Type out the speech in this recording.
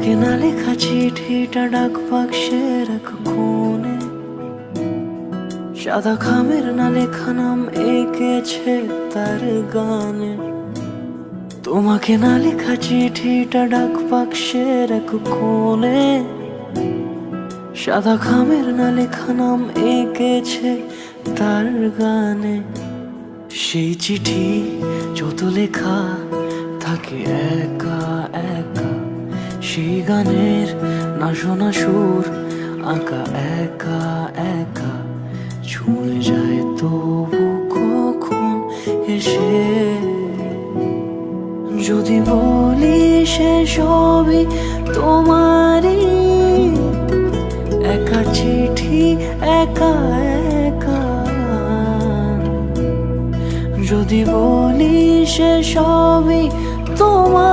তোমাকে না লেখা চিঠিটা ডাক বাক্সের এক কোণে, সাদা খামের না লেখা নাম এঁকেছে তার গানে। তোমাকে না লেখা চিঠিটা ডাক বাক্সের এক কোণে, সাদা খামের না লেখা নাম এঁকেছে তার গানে। সেই চিঠি যত লেখা থাকে একা একা, সেই গানের না শোনা সুর আঁকা একা একা, ছুঁয়ে যায় তবু কখন এসে। যদি বলি সে সবই তোমারই, একা চিঠি একা একা। যদি বলি সে সবই তোমার।